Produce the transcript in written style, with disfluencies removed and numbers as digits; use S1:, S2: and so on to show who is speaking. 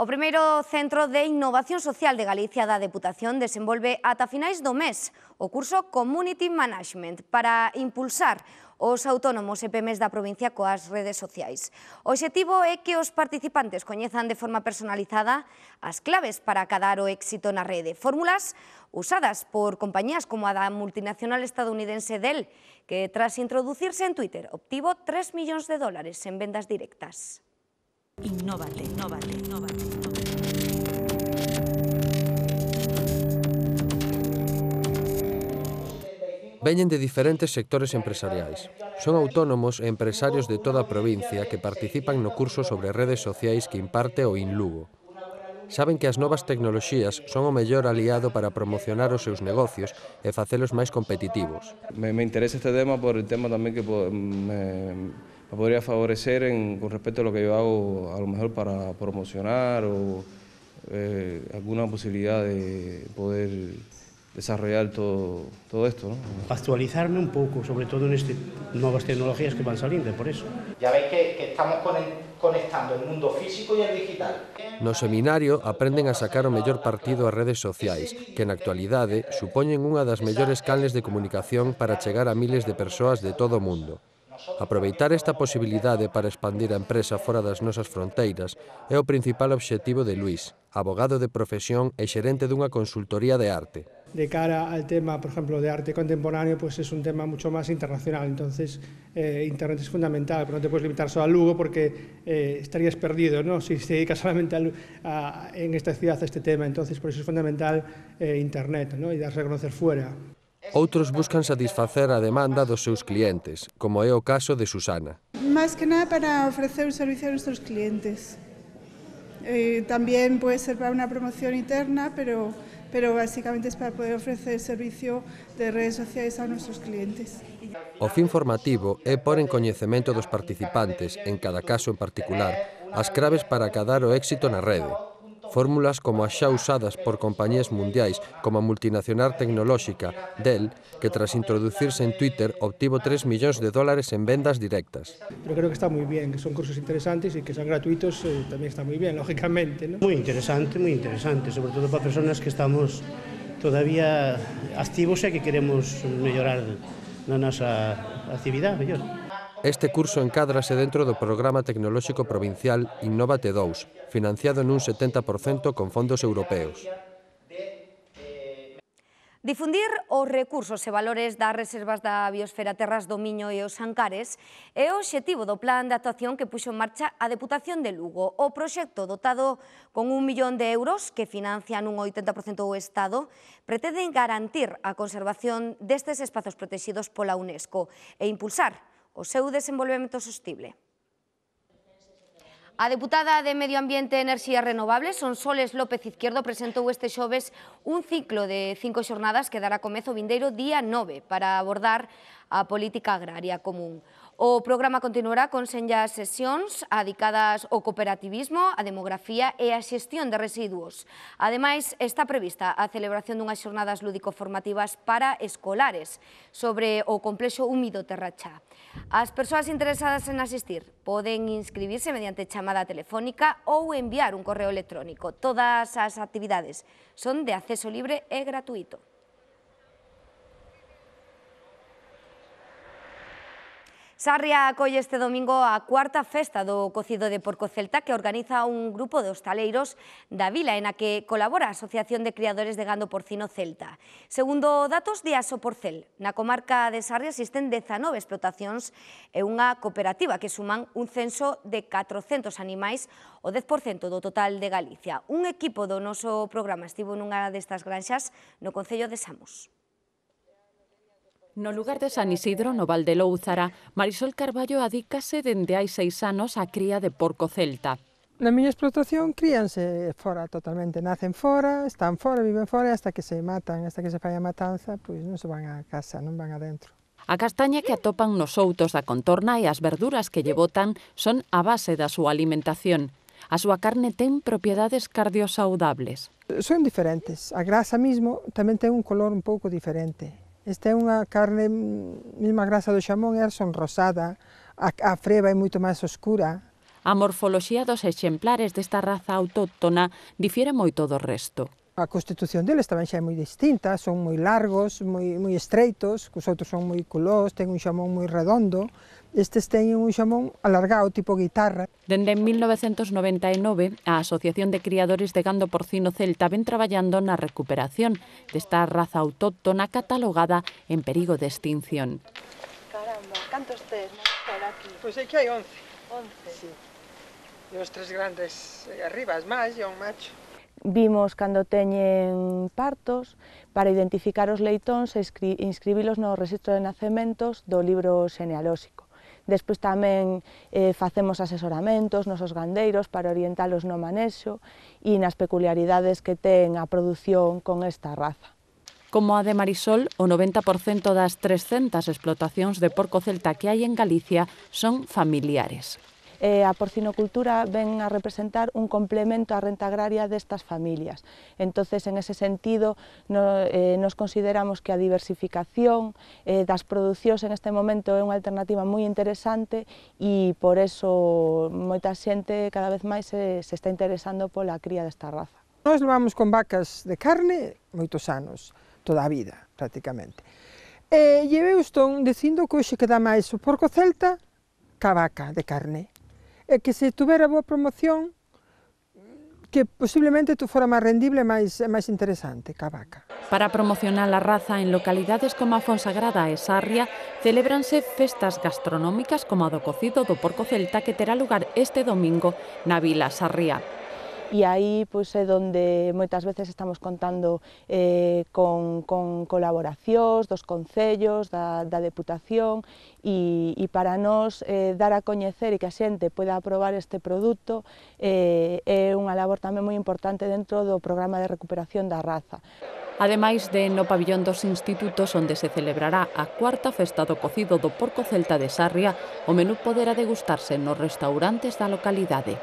S1: O primeiro Centro de Innovación Social de Galicia da Deputación desenvolve ata finais do mes o curso Community Management para impulsar os autónomos e PMEs da provincia coas redes sociais. O obxectivo é que os participantes coñezan de forma personalizada as claves para acadar o éxito na rede, fórmulas usadas por compañías como a da multinacional estadounidense Dell, que tras introducirse en Twitter obtivo $3 millóns en vendas directas.
S2: Innóvate, innóvate, innóvate.
S3: Veñen de diferentes sectores empresariais. Son autónomos e empresarios de toda a provincia que participan no curso sobre redes sociais que imparte o INLugo. Saben que as novas tecnoloxías son o mellor aliado para promocionar os seus negocios e facelos máis competitivos.
S4: Me interesa este tema por el tema también que me podría favorecer con respecto a lo que yo hago, a lo mejor para promocionar o alguna posibilidad de poder desarrollar todo esto, ¿no?
S5: Actualizarme un pouco, sobre todo en estas novas tecnologías que van saliendo, por eso.
S6: Ya veis que estamos conectando el mundo físico y el digital.
S3: No seminario aprenden a sacar o mellor partido ás redes sociais, que na actualidade supoñen unha das mellores canles de comunicación para chegar a miles de persoas de todo o mundo. Aproveitar esta posibilidade para expandir a empresa fora das nosas fronteiras é o principal obxectivo de Luis, abogado de profesión e xerente dunha consultoría de arte.
S7: De cara al tema, por ejemplo, de arte contemporáneo, pues es un tema mucho más internacional. Entonces, Internet es fundamental, pero no te puedes limitar solo al Lugo porque estarías perdido, ¿no? Si te dedicas solamente en esta ciudad a este tema. Entonces, por eso es fundamental Internet, ¿no? Y darse a conocer fuera.
S3: Outros buscan satisfacer a demanda dos seus clientes, como é o caso de Susana.
S8: Más que nada para ofrecer un servicio a nuestros clientes. También puede ser para una promoción interna, pero básicamente es para poder ofrecer servicio de redes sociales a nuestros clientes.
S3: O fin formativo é pôr en coñecemento dos participantes, en cada caso en particular, as claves para acadar o éxito na rede. Fórmulas como as xa usadas por compañías mundiais como a multinacional tecnolóxica Dell, que tras introducirse en Twitter obtivo $3 millóns en vendas directas.
S7: Pero creo que está muy bien, que son cursos interesantes y que son gratuitos, también está muy bien, lógicamente, ¿no?
S5: Muy interesante, sobre todo para personas que estamos todavía activos e que queremos mellorar na nosa actividade mellor.
S3: Este curso encádrase dentro do Programa Tecnolóxico Provincial Innóvate 2, financiado nun 70% con fondos europeos.
S1: Difundir os recursos e valores das reservas da biosfera Terras do Miño e os Ancares é o obxectivo do plan de actuación que puxo en marcha a Deputación de Lugo. O proxecto, dotado con €1 millón que financia nun 80% o Estado, pretende garantir a conservación destes espazos protegidos pola UNESCO e impulsar o seu desenvolvemento sostible. A deputada de Medio Ambiente e Enerxías Renovables, Sonsoles López Izquierdo, presentou este xoves un ciclo de 5 xornadas que dará comezo o vindeiro día 9 para abordar a política agraria común. O programa continuará con senllas sesións adicadas ao cooperativismo, a demografía e a xestión de residuos. Ademais, está prevista a celebración dunhas xornadas lúdico-formativas para escolares sobre o complexo húmido Terrachá. As persoas interesadas en asistir poden inscribirse mediante chamada telefónica ou enviar un correo electrónico. Todas as actividades son de acceso libre e gratuito. Sarria acolle este domingo a cuarta festa do cocido de porco celta que organiza un grupo de hostaleiros da vila e na que colabora a Asociación de Criadores de Gando Porcino Celta. Segundo datos de Asoporcel, na comarca de Sarria existen 19 explotacións e unha cooperativa que suman un censo de 400 animais, o 10% do total de Galicia. Un equipo do noso programa estivo nunha destas granxas no concello de Samos.
S2: No lugar de San Isidro, no Val de Louzara, Marisol Carballo adícase dende hai 6 anos á cría de porco celta.
S9: Na miña explotación críanse fora totalmente, nacen fora, están fora, viven fora, hasta que se matan, hasta que se fai a matanza, pois non se van a casa, non van adentro.
S2: A castaña que atopan nos outos da contorna e as verduras que lle botan son a base da súa alimentación. A súa carne ten propiedades cardiosaudables.
S9: Son diferentes, a grasa mismo tamén ten un color un pouco diferente. Esta é unha carne, mesma grasa do xamón é sonrosada, a freba é moito máis oscura.
S2: A morfoloxía dos exemplares desta raza autóctona difiere moito do resto.
S9: A constitución deles tamén xa é moi distinta, son moi largos, moi estreitos, os outros son moi culós, ten un xamón moi redondo, estes teñen un xamón alargado, tipo guitarra.
S2: Dende 1999, a Asociación de Criadores de Gando Porcino Celta ven traballando na recuperación desta raza autóctona catalogada en perigo de extinción.
S10: Caramba, cantos tes por aquí?
S9: Pois aquí hai 11. 11? Sí. E os tres grandes arriba, as máis e un macho.
S10: Vimos cando teñen partos para identificar os leitóns e inscribilos no rexistro de nacementos do libro xenealóxico. Despois tamén facemos asesoramentos nos os gandeiros para orientalos no manexo e nas peculiaridades que ten a produción con esta raza.
S2: Como a de Marisol, o 90% das 300 explotacións de porco celta que hai en Galicia son familiares.
S10: A porcinocultura ven a representar un complemento á renta agraria destas familias. Entonces, en ese sentido, nos consideramos que a diversificación das producións en este momento é unha alternativa moi interesante e por eso moita xente cada vez máis se está interesando pola cría desta raza.
S9: Nós levamos con vacas de carne moitos anos, toda a vida, prácticamente. E eu estou dicindo que hoxe queda máis o porco celta ca vaca de carne. E que se tuvera boa promoción, que posiblemente fora máis rendible e máis interesante ca vaca.
S2: Para promocionar a raza en localidades como a Fonsagrada e Sarria, celébranse festas gastronómicas como a do cocido do porco celta que terá lugar este domingo na Vila Sarria.
S10: E aí pois, é onde moitas veces estamos contando con colaboracións dos concellos, da Deputación e para nós dar a coñecer e que a xente poida aprobar este produto é unha labor tamén moi importante dentro do programa de recuperación da raza.
S2: Ademais de no pabillón dos institutos onde se celebrará a cuarta festa do cocido do porco celta de Sarria, o menú poderá degustarse nos restaurantes da localidade.